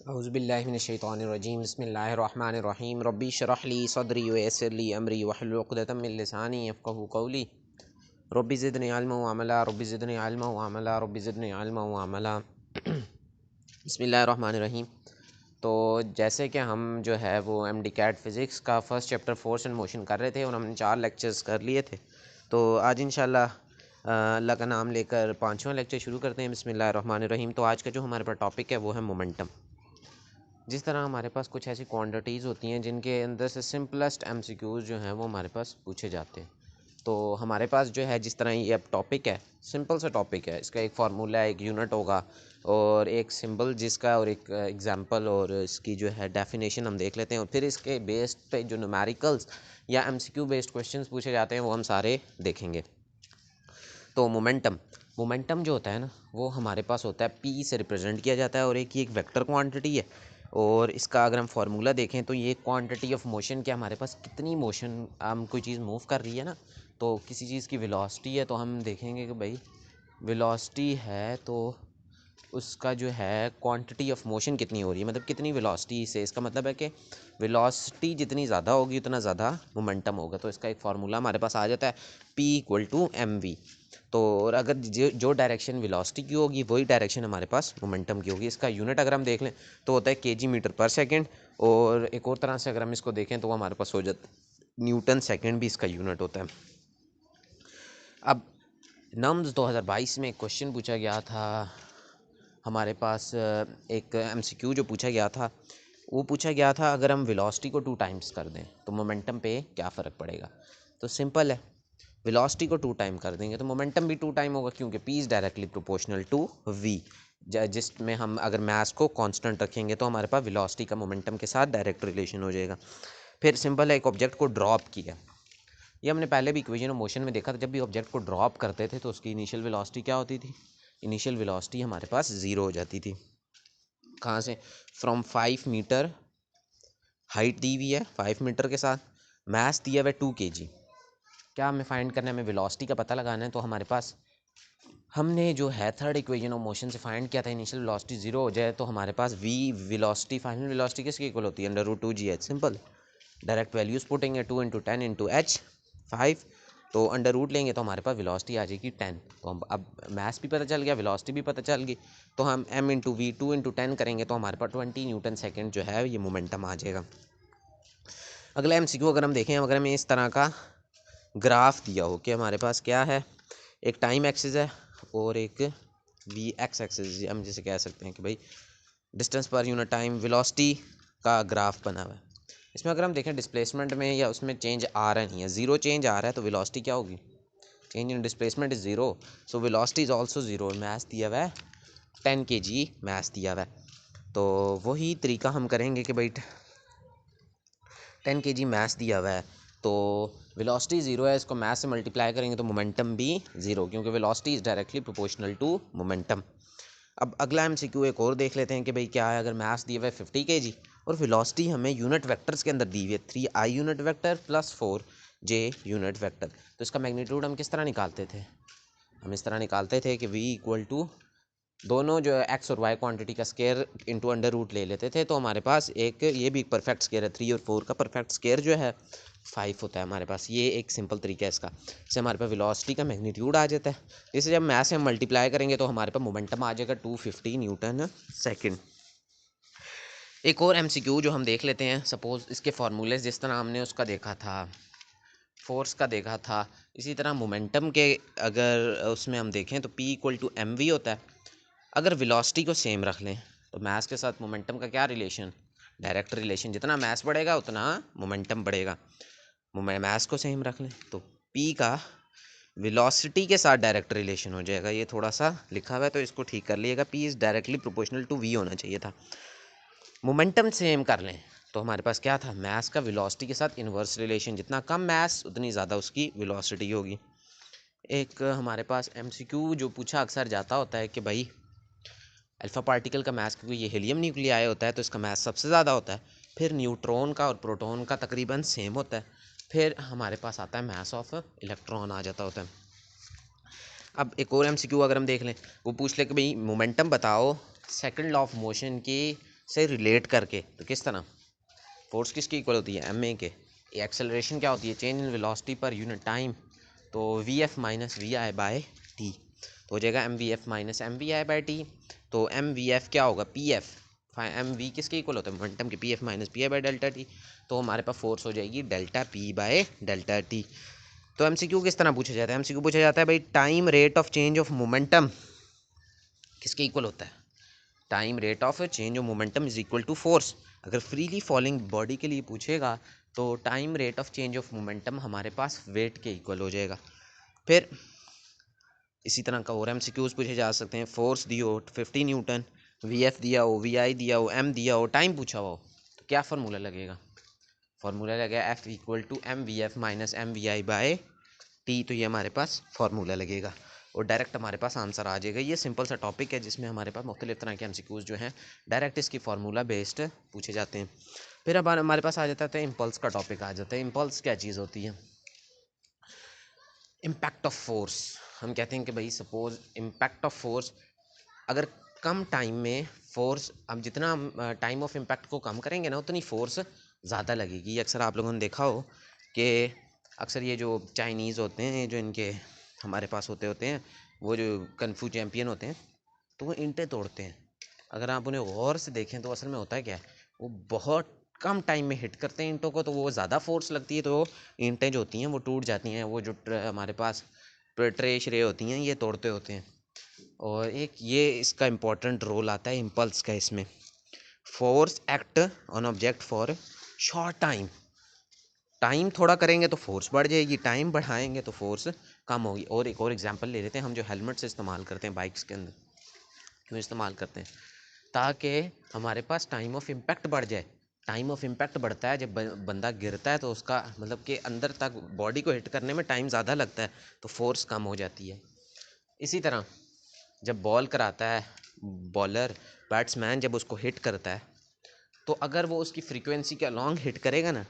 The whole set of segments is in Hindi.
औज़ुबिल्लाहिमिनश्शैतानिर्रजीम बिस्मिल्लाहिर्रहमानिर्रहीम रब्बी इश्रह ली सदरी वयस्सिर ली अमरी वहलुल उक़दतम मिन लिसानी यफ़क़हू क़ौली रब्बी ज़िदनी इल्मन व अमला रब्बी ज़िदनी इल्मन व अमला रब्बी ज़िदनी इल्मन व अमला। बिस्मिल्लाहिर्रहमानिर्रहीम। तो जैसे कि हम जो है वो MD कैट फ़िज़िक्स का first chapter force and motion कर रहे थे और हमने 4 लेक्चर्स कर लिए थे। तो आज इंशाल्लाह अल्लाह का नाम लेकर 5वां लेक्चर शुरू करते हैं। बिस्मिल्लाहिर्रहमानिर्रहीम। तो आज का जो हमारे पास टॉपिक है वो है मोमेंटम। जिस तरह हमारे पास कुछ ऐसी क्वांटिटीज़ होती हैं जिनके अंदर से सिंपलेस्ट MCQs जो हैं वो हमारे पास पूछे जाते हैं। तो हमारे पास जो है जिस तरह ये अब टॉपिक है, सिंपल सा टॉपिक है, इसका एक फार्मूला है, एक यूनिट होगा और एक सिंबल जिसका और एक एग्जांपल और इसकी जो है डेफिनेशन हम देख लेते हैं और फिर इसके बेस्ड पे जो न्यूमेरिकल्स या MCQ बेस्ड क्वेश्चंस पूछे जाते हैं वो हम सारे देखेंगे। तो मोमेंटम जो होता है ना वो हमारे पास होता है P से रिप्रेजेंट किया जाता है और एक वेक्टर क्वांटिटी है। और इसका अगर हम फार्मूला देखें तो ये क्वांटिटी ऑफ मोशन के हमारे पास कितनी मोशन हम कोई चीज़ मूव कर रही है ना, तो किसी चीज़ की वेलोसिटी है तो हम देखेंगे कि भाई वेलोसिटी है तो उसका जो है क्वांटिटी ऑफ मोशन कितनी हो रही है, मतलब कितनी वेलोसिटी से, इसका मतलब है कि वेलोसिटी जितनी ज़्यादा होगी उतना ज़्यादा मोमेंटम होगा। तो इसका एक फार्मूला हमारे पास आ जाता है P=mv। तो और अगर जो डायरेक्शन वेलोसिटी की होगी वही डायरेक्शन हमारे पास मोमेंटम की होगी। इसका यूनिट अगर हम देख लें तो होता है kg/s और एक और तरह से अगर हम इसको देखें तो वो हमारे पास हो जाता है न्यूटन सेकेंड भी इसका यूनिट होता है। अब नम्स 2022 में एक क्वेश्चन पूछा गया था हमारे पास, एक MCQ जो पूछा गया था वो पूछा गया था अगर हम वेलोसिटी को 2 टाइम्स कर दें तो मोमेंटम पे क्या फ़र्क पड़ेगा। तो सिंपल है, वेलोसिटी को 2 टाइम कर देंगे तो मोमेंटम भी 2 टाइम होगा क्योंकि P is directly proportional to V। जिसमें हम अगर मास को कांस्टेंट रखेंगे तो हमारे पास वेलोसिटी का मोमेंटम के साथ डायरेक्ट रिलेशन हो जाएगा। फिर सिंपल है, एक ऑब्जेक्ट को ड्रॉप किया, ये हमने पहले भी इक्वेशन ऑफ मोशन में देखा था। जब भी ऑब्जेक्ट को ड्रॉप करते थे तो उसकी इनिशियल वेलोसिटी क्या होती थी, इनिशियल वेलोसिटी हमारे पास 0 हो जाती थी। कहाँ से, फ्रॉम 5 मीटर हाइट दी हुई है 5 मीटर के साथ, मास दिया हुआ है 2 kg। क्या हमें फाइंड करना है, हमें वेलोसिटी का पता लगाना है। तो हमारे पास हमने जो है थर्ड इक्वेशन ऑफ मोशन से फाइंड किया था इनिशियल वेलोसिटी 0 हो जाए तो हमारे पास v वेलोसिटी, फाइनल वेलोसिटी किसकी इक्वल होती है, √2gh। सिंपल, डायरेक्ट वैल्यूज पुटेंगे 2 × 10 × h 5, तो अंडर रूट लेंगे तो हमारे पास वेलोसिटी आ जाएगी 10। तो हम अब मास भी पता चल गया, वेलोसिटी भी पता चल गई, तो हम m × v 2 × 10 करेंगे तो हमारे पास 20 न्यूटन सेकेंड जो है ये मोमेंटम आ जाएगा। अगला MCQ अगर हम देखें, अगर हमें इस तरह का ग्राफ दिया हो कि हमारे पास क्या है, एक टाइम एक्सिस है और एक x एक्सिस, हम जैसे कह सकते हैं कि भाई डिस्टेंस पर यूनिट टाइम वेलोसिटी का ग्राफ बना हुआ है। इसमें अगर हम देखें डिस्प्लेसमेंट में या उसमें चेंज आ रहा नहीं है, 0 चेंज आ रहा है तो वेलोसिटी क्या होगी, change in displacement is 0, so velocity is also 0। मास दिया हुआ है 10 kg मास दिया हुआ है, तो वही तरीका हम करेंगे कि भाई 10 kg मास दिया हुआ है तो वेलोसिटी 0 है, इसको मास से मल्टीप्लाई करेंगे तो मोमेंटम भी 0 क्योंकि velocity is directly proportional to momentum. अब अगला MCQ एक और देख लेते हैं कि भाई क्या है, अगर मास दिया हुआ है 50 kg और वेलोसिटी हमें यूनिट वेक्टर्स के अंदर दी हुई है 3i unit vector plus 4j unit vector, तो इसका मैग्नीट्यूड हम किस तरह निकालते थे, हम इस तरह निकालते थे कि v दोनों जो है x और y क्वांटिटी का स्केयर इंटू अंडर रूट ले लेते थे। तो हमारे पास एक ये भी परफेक्ट स्केयर है, 3 और 4 का परफेक्ट स्केयर जो है 5 होता है हमारे पास। ये एक सिंपल तरीका है इसका, इससे हमारे पास वेलोसिटी का मैग्नीट्यूड आ जाता है। इसे जब मैथ से हम मल्टीप्लाई करेंगे तो हमारे पास मोमेंटम आ जाएगा 250 न्यूटन सेकेंड। एक और MCQ जो हम देख लेते हैं, सपोज इसके फार्मूले जिस तरह हमने उसका देखा था, फोर्स का देखा था, इसी तरह मोमेंटम के अगर उसमें हम देखें तो P=mv होता है। अगर वेलोसिटी को सेम रख लें तो मास के साथ मोमेंटम का क्या रिलेशन, डायरेक्ट रिलेशन, जितना मास बढ़ेगा उतना मोमेंटम बढ़ेगा। मास को सेम रख लें तो P का वेलोसिटी के साथ डायरेक्ट रिलेशन हो जाएगा। ये थोड़ा सा लिखा हुआ है तो इसको ठीक कर लीजिएगा, P is directly proportional to V होना चाहिए था। मोमेंटम सेम कर लें तो हमारे पास क्या था, मास का वेलोसिटी के साथ इन्वर्स रिलेशन, जितना कम मास उतनी ज़्यादा उसकी वेलोसिटी होगी। एक हमारे पास MCQ जो पूछा अक्सर जाता होता है कि भाई अल्फ़ा पार्टिकल का मास, क्योंकि ये हीलियम न्यूक्लियाई होता है तो इसका मास सबसे ज़्यादा होता है, फिर न्यूट्रॉन का और प्रोटॉन का तकरीबन सेम होता है, फिर हमारे पास आता है मास ऑफ इलेक्ट्रॉन आ जाता होता है। अब एक और MCQ अगर हम देख लें, वो पूछ ले कि भाई मोमेंटम बताओ सेकंड लॉ ऑफ मोशन की से रिलेट करके, तो किस तरह फोर्स किसकी इक्वल होती है, एम ए के। एक्सेलरेशन क्या होती है, change in velocity per unit time, तो V F minus V I by T, तो हो जाएगा M V F minus M V I by T. तो एम वी एफ क्या होगा, पी एफ, एम वी किसके इक्वल होता है, मोमेंटम के, P F minus P I by delta T, तो हमारे पास फोर्स हो जाएगी delta P by delta T. तो एमसीक्यू किस तरह पूछा जाता है, एमसीक्यू पूछा जाता है भाई time rate of change of momentum किसके इक्वल होता है, time rate of change of momentum is equal to force. अगर फ्रीली फॉलिंग बॉडी के लिए पूछेगा तो time rate of change of momentum हमारे पास वेट के इक्वल हो जाएगा। फिर इसी तरह का और एमसीक्यूज पूछे जा सकते हैं, फोर्स दियो 50 न्यूटन, वी एफ दिया हो, वी आई दिया हो, एम दिया हो, टाइम पूछा हो, तो क्या फार्मूला लगेगा, फार्मूला लगेगा F equal to M V F minus M V I by T, तो ये हमारे पास फार्मूला लगेगा और डायरेक्ट हमारे पास आंसर आ जाएगा। ये सिंपल सा टॉपिक है जिसमें हमारे पास मुख्तलिफ तरह के एमसीक्यूज जो हैं डायरेक्ट इसकी फार्मूला बेस्ड पूछे जाते हैं। फिर अब हमारे पास आ जाता है इम्पल्स का टॉपिक आ जाता है। इम्पल्स क्या चीज़ होती है, इम्पैक्ट ऑफ फोर्स। हम कहते हैं कि भाई सपोज इम्पैक्ट ऑफ फोर्स, अगर कम टाइम में फोर्स, अब जितना हम टाइम ऑफ इम्पैक्ट को कम करेंगे ना उतनी फोर्स ज़्यादा लगेगी। अक्सर आप लोगों ने देखा हो कि अक्सर ये जो चाइनीज़ होते हैं, जो इनके हमारे पास होते हैं, वो जो कन्फू चैम्पियन होते हैं, तो वो ईंटें तोड़ते हैं। अगर आप उन्हें गौर से देखें तो असल में होता है क्या है, वो बहुत कम टाइम में हिट करते हैं ईंटों को, तो वो ज़्यादा फोर्स लगती है, तो ईंटें जो होती हैं वो टूट जाती हैं। वो जो हमारे पास ट्रे श्रे होती हैं ये तोड़ते होते हैं। और एक ये इसका इम्पोर्टेंट रोल आता है इम्पल्स का इसमें, force act on object for short time, time थोड़ा करेंगे तो फोर्स बढ़ जाएगी, टाइम बढ़ाएंगे तो फोर्स कम होगी। और एक और एग्जांपल ले लेते हैं, हम जो हेलमेट से इस्तेमाल करते हैं बाइक्स के अंदर, क्यों इस्तेमाल करते हैं, ताकि हमारे पास टाइम ऑफ इम्पैक्ट बढ़ जाए। टाइम ऑफ इम्पैक्ट बढ़ता है जब बंदा गिरता है, तो उसका मतलब कि अंदर तक बॉडी को हिट करने में टाइम ज़्यादा लगता है, तो फोर्स कम हो जाती है। इसी तरह जब बॉल कराता है बॉलर, बैट्समैन जब उसको हिट करता है, तो अगर वो उसकी फ्रीक्वेंसी के अलॉन्ग हिट करेगा ना,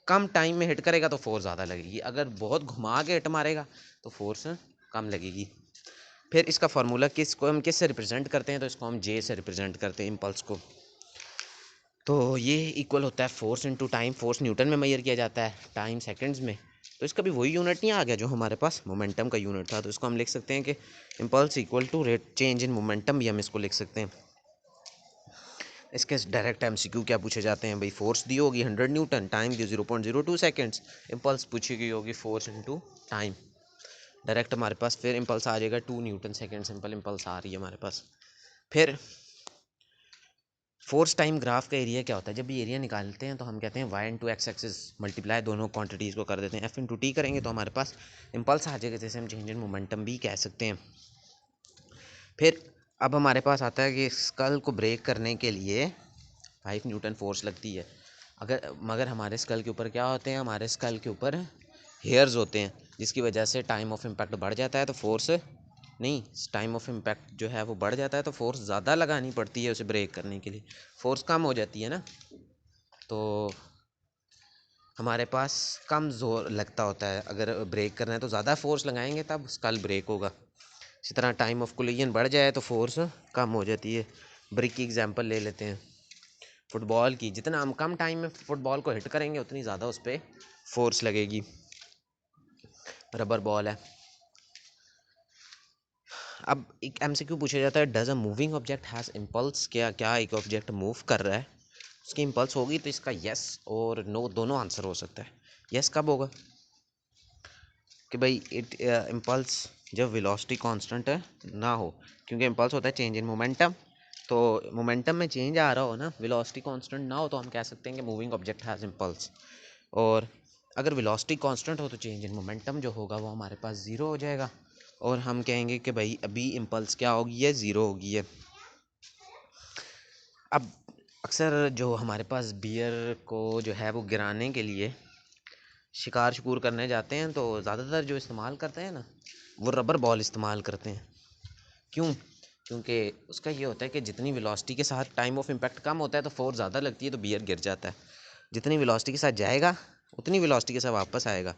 कम टाइम में हिट करेगा तो फोर्स ज़्यादा लगेगी, अगर बहुत घुमा के हिट मारेगा तो फोर्स कम लगेगी। फिर इसका फार्मूला किसको हम किस से रिप्रेजेंट करते हैं, तो इसको हम जे से रिप्रेजेंट करते हैं इम्पल्स को। तो ये इक्वल होता है force into time, force Newton में मेजर किया जाता है, टाइम सेकंड्स में, तो इसका भी वही यूनिट नहीं आ गया जो हमारे पास मोमेंटम का यूनिट था। तो इसको हम लिख सकते हैं कि impulse equal to rate change in momentum, भी हम इसको लिख सकते हैं। इसके डायरेक्ट एमसीक्यू क्या पूछे जाते हैं भाई, फोर्स दी होगी 100 न्यूटन, टाइम दी 0.02 सेकेंड्स, इम्पल्स पूछी गई होगी फोर्स इनटू टाइम, डायरेक्ट हमारे पास फिर इम्पल्स आ जाएगा 2 न्यूटन सेकेंड, सिंपल इम्पल्स आ रही है हमारे पास। फिर फोर्स टाइम ग्राफ का एरिया क्या होता है, जब भी एरिया निकालते हैं तो हम कहते हैं y into x axis multiply दोनों क्वांटिटीज़ को कर देते हैं, एफ इंटू टी करेंगे तो हमारे पास इम्पल्स आ जाएगा, जैसे हम चेंज इन मोमेंटम भी कह सकते हैं। फिर अब हमारे पास आता है कि स्कल को ब्रेक करने के लिए 5 न्यूटन फोर्स लगती है। मगर हमारे स्कल के ऊपर क्या होते हैं, हमारे स्कल के ऊपर हेयर्स होते हैं, जिसकी वजह से टाइम ऑफ इम्पैक्ट बढ़ जाता है, तो फोर्स नहीं, टाइम ऑफ इम्पैक्ट जो है वो बढ़ जाता है, तो फोर्स ज़्यादा लगानी पड़ती है उसे ब्रेक करने के लिए, फोर्स कम हो जाती है ना, तो हमारे पास कम जोर लगता होता है। अगर ब्रेक करना है तो ज़्यादा फोर्स लगाएंगे तब स्कल ब्रेक होगा। इसी तरह टाइम ऑफ कोलिजन बढ़ जाए तो फोर्स कम हो जाती है। ब्रेक की एग्जांपल ले लेते हैं फुटबॉल की, जितना हम कम टाइम में फुटबॉल को हिट करेंगे उतनी ज़्यादा उस पर फोर्स लगेगी। रबर बॉल है। अब एक एमसीक्यू पूछा जाता है, does a moving object has impulse, क्या क्या एक ऑब्जेक्ट मूव कर रहा है उसकी इम्पल्स होगी, तो इसका यस और नो दोनों आंसर हो सकता है। यस कब होगा कि भाई इट इम्पल्स जब वेलोसिटी कांस्टेंट ना हो, क्योंकि इम्पल्स होता है चेंज इन मोमेंटम, तो मोमेंटम में चेंज आ रहा हो ना, वेलोसिटी कांस्टेंट ना हो, तो हम कह सकते हैं कि मूविंग ऑब्जेक्ट हैज़ इम्पल्स। और अगर वेलोसिटी कांस्टेंट हो तो चेंज इन मोमेंटम जो होगा वो हमारे पास ज़ीरो हो जाएगा, और हम कहेंगे कि भाई अभी इम्पल्स क्या होगी है, ज़ीरो होगी है। अब अक्सर जो हमारे पास बियर को जो है वो गिराने के लिए शिकार शिकूर करने जाते हैं, तो ज़्यादातर जो इस्तेमाल करते हैं ना वो रबर बॉल इस्तेमाल करते हैं। क्यों, क्योंकि उसका ये होता है कि जितनी वेलोसिटी के साथ टाइम ऑफ इम्पैक्ट कम होता है तो फोर्स ज़्यादा लगती है, तो बियर गिर जाता है। जितनी वेलोसिटी के साथ जाएगा उतनी वेलोसिटी के साथ वापस आएगा,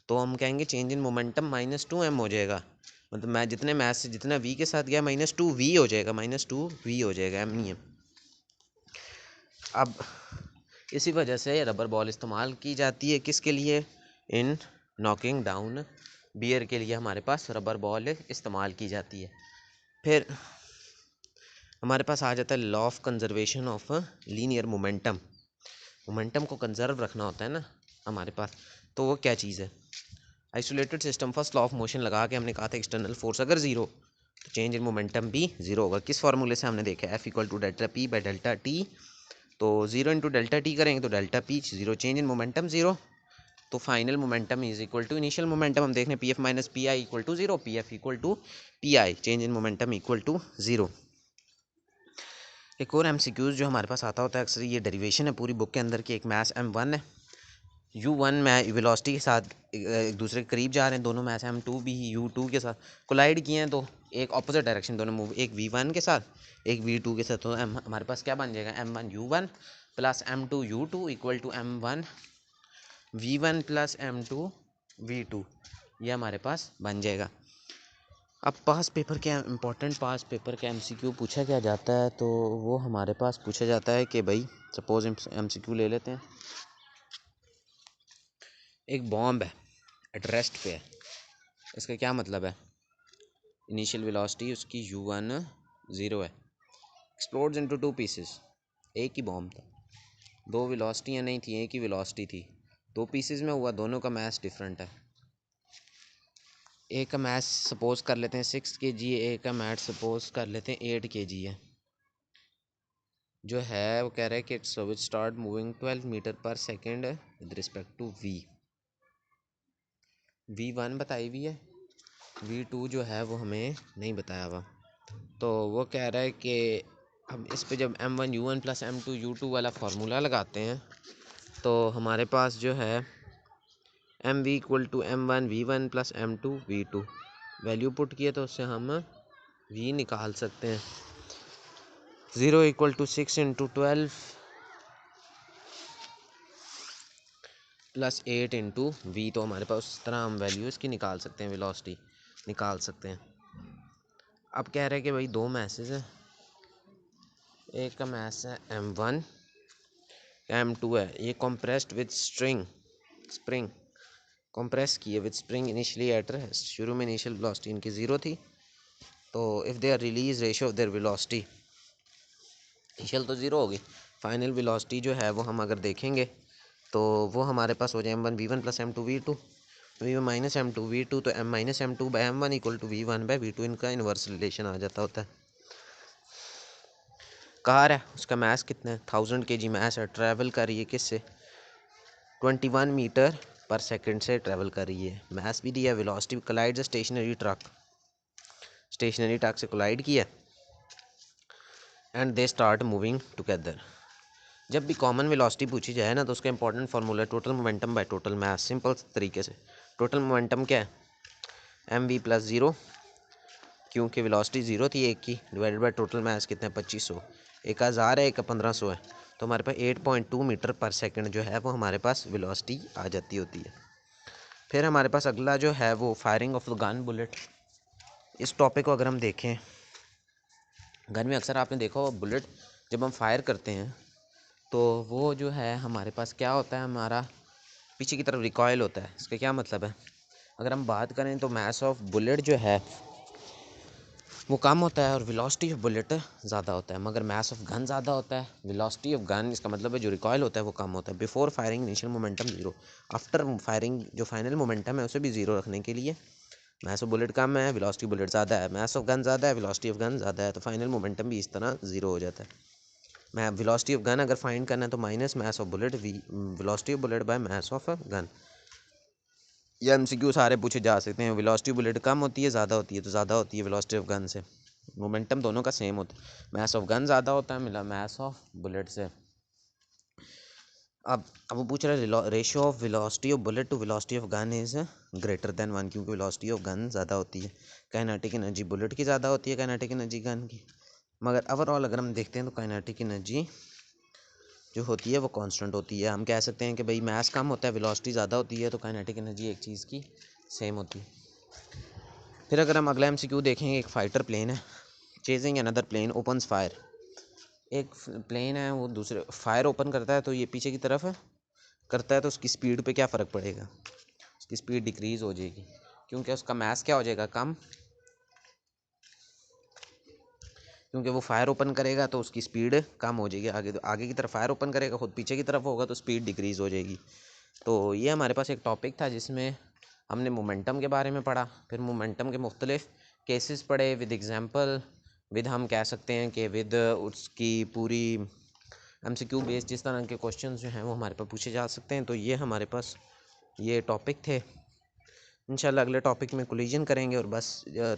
तो हम कहेंगे चेंज इन मोमेंटम -2m हो जाएगा। मतलब मैं जितने मैथ से जितना v के साथ गया -2v हो जाएगा, -2v हो जाएगा, m नहीं है। अब इसी वजह से रबर बॉल इस्तेमाल की जाती है किसके लिए, इन नॉकिंग डाउन बियर के लिए हमारे पास रबर बॉल इस्तेमाल की जाती है। फिर हमारे पास आ जाता है law of conservation of linear momentum. Momentum को कंजर्व रखना होता है ना हमारे पास, तो वो क्या चीज़ है, isolated system first law of motion लगा के हमने कहा था एक्सटर्नल फोर्स अगर जीरो तो चेंज इन मोमेंटम भी जीरो होगा। किस फार्मूले से हमने देखा, F equal to delta P by delta T, तो जीरो इंटू डेल्टा टी करेंगे तो delta P zero, change in momentum zero, तो final momentum is equal to initial momentum. हम देख रहे हैं P F minus P I equal to zero, p f equal to p i, change in momentum equal to zero. एक और एमसीक्यूज जो हमारे पास आता होता है अक्सर, ये डेरिवेशन है पूरी बुक के अंदर की। एक मैथ m1 है, u1 में वेलोसिटी के साथ एक दूसरे के करीब जा रहे हैं, दोनों मैथ m2 भी u2 के साथ कोलाइड किए हैं, तो एक ऑपोजिट डायरेक्शन दोनों मूव, एक v1 के साथ एक v2 के साथ, तो हमारे पास क्या बन जाएगा, m1 u1 plus m2 u2 equal to m1 v1 plus m2 v2, ये हमारे पास बन जाएगा। अब पास पेपर के इम्पोर्टेंट पास पेपर का एमसीक्यू पूछा क्या जाता है, तो वो हमारे पास पूछा जाता है कि भाई सपोज एमसीक्यू ले लेते हैं, एक बॉम्ब है एट रेस्ट पे है, इसका क्या मतलब है, इनिशियल वेलोसिटी उसकी u1 ज़ीरो है, एक्सप्लोड्स इनटू टू पीसेस, एक ही बॉम्ब था, दो वेलोसिटियाँ नहीं थी, एक ही वेलोसिटी थी, दो पीसेस में हुआ, दोनों का मास डिफरेंट है, एक का मास सपोज कर लेते हैं 6 kg, एक का मास सपोज कर लेते हैं 8 kg है, जो है वो कह रहा है कि it's which start moving 12 metre per second with respect to v1 बताई हुई है, v2 जो है वो हमें नहीं बताया हुआ, तो वो कह रहा है कि हम इस पे जब m1 u1 plus m2 u2 वाला फार्मूला लगाते हैं तो हमारे पास जो है mv equal to m1 v1 plus m2 v2, value put किए तो उससे हम v निकाल सकते हैं, 0 equal to 6 into 12 plus 8 into v, तो हमारे पास उस तरह हम वैल्यू इसकी निकाल सकते हैं, वेलोसिटी निकाल सकते हैं। अब कह रहे हैं कि भाई दो मैसेज हैं, एक का मैस है m1, m2 है, ये कंप्रेस्ड विद स्प्रिंग कंप्रेस किए with spring initially at rest, शुरू में इनिशियल वेलोसिटी इनकी ज़ीरो थी, तो if they are release ratio of their velocity, initial तो ज़ीरो होगी, फाइनल वेलोसिटी जो है वो हम अगर देखेंगे तो वो हमारे पास हो जाए m1 v1 plus m2 v2, v1 minus m2 v2, तो m minus m2 by m1 equal to v1 by v2, इनका इन्वर्स रिलेशन आ जाता होता है। कार है, उसका मास कितना है, 1000 kg मास है, ट्रैवल कर रही है किससे, 21 मीटर पर सेकंड से ट्रैवल कर रही है, मास भी दिया, वेलोसिटी कोलाइड स्टेशनरी ट्रक से कोलाइड किया and they start moving together. जब भी कॉमन वेलोसिटी पूछी जाए ना तो उसका important formula total momentum by total mass, simple तरीके से टोटल मोमेंटम क्या है, एम वी प्लस ज़ीरो, क्योंकि वेलोसिटी ज़ीरो थी एक की, डिवाइडेड बाय टोटल मास कितना है 2500, एक 1000 है एक 1500 है, तो हमारे पास 8.2 मीटर पर सेकंड जो है वो हमारे पास वेलोसिटी आ जाती होती है। फिर हमारे पास अगला जो है वो firing of the gun bullet. इस टॉपिक को अगर हम देखें, गन में अक्सर आपने देखा हो बुलेट जब हम फायर करते हैं तो वो जो है हमारे पास क्या होता है, हमारा पीछे की तरफ रिकॉयल होता है। इसका क्या मतलब है, अगर हम बात करें तो मास ऑफ बुलेट जो है वो कम होता है और वेलोसिटी ऑफ बुलेट ज़्यादा होता है, मगर मास ऑफ गन ज़्यादा होता है, वेलोसिटी ऑफ गन इसका मतलब है जो रिकॉयल होता है वो कम होता है। Before firing initial momentum zero, after firing जो फाइनल मोमेंटम है उसे भी ज़ीरो रखने के लिए मास ऑफ बुलेट कम है, वेलोसिटी बुलेट ज़्यादा है, मास ऑफ गन ज़्यादा है, वेलोसिटी ऑफ गन ज़्यादा है, तो फाइनल मोमेंटम भी इस तरह ज़ीरो हो जाता है। मैं वेलोसिटी ऑफ गन अगर फाइंड करना है तो minus mass of bullet velocity of bullet by mass of gun. ये एमसीक्यू सारे पूछे जा सकते हैं, वेलोसिटी बुलेट कम होती है ज़्यादा होती है, तो ज़्यादा होती है वेलोसिटी ऑफ गन से, मोमेंटम दोनों का सेम होता है, मास ऑफ गन ज़्यादा होता है मिला मास ऑफ बुलेट से। अब वो पूछ रहा है ratio of velocity of bullet to velocity of gun is greater than 1, क्योंकि वेलोसिटी ऑफ गन ज़्यादा होती है, काइनेटिक एनर्जी बुलेट की ज़्यादा होती है काइनेटिक एनर्जी गन की, मगर ओवरऑल अगर हम देखते हैं तो काइनेटिक एनर्जी जो होती है वो कांस्टेंट होती है। हम कह सकते हैं कि भाई मास कम होता है वेलोसिटी ज़्यादा होती है, तो काइनेटिक एनर्जी एक चीज़ की सेम होती है। फिर अगर हम अगला एमसीक्यू देखेंगे, एक फाइटर प्लेन है, chasing another plane opens fire एक प्लेन है वो दूसरे फायर ओपन करता है तो ये पीछे की तरफ है करता है, तो उसकी स्पीड पे क्या फ़र्क पड़ेगा? उसकी स्पीड डिक्रीज़ हो जाएगी क्योंकि उसका मास क्या हो जाएगा, कम। क्योंकि वो फायर ओपन करेगा तो उसकी स्पीड कम हो जाएगी, आगे की तरफ फायर ओपन करेगा, खुद पीछे की तरफ होगा तो स्पीड डिक्रीज़ हो जाएगी। तो ये हमारे पास एक टॉपिक था जिसमें हमने मोमेंटम के बारे में पढ़ा, फिर मोमेंटम के मुख्तलिफ केसेस पढ़े विद एग्जांपल, विद हम कह सकते हैं कि विद उसकी पूरी MCQ बेस्ड जिस तरह के क्वेश्चंस जो हैं वो हमारे पास पूछे जा सकते हैं। तो ये हमारे पास ये टॉपिक थे। इंशाल्लाह अगले टॉपिक में कोलिजन करेंगे और बस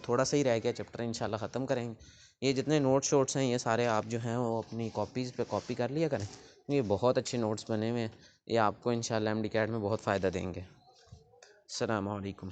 थोड़ा सा ही रह गया चैप्टर, इंशाल्लाह ख़त्म करेंगे। ये जितने शोट्स हैं ये सारे आप जो हैं वो अपनी कॉपीज़ पे कॉपी कर लिया करें, ये बहुत अच्छे नोट्स बने हुए हैं, ये आपको इंशाल्लाह MD CAT में बहुत फ़ायदा देंगे। अस्सलाम वालेकुम।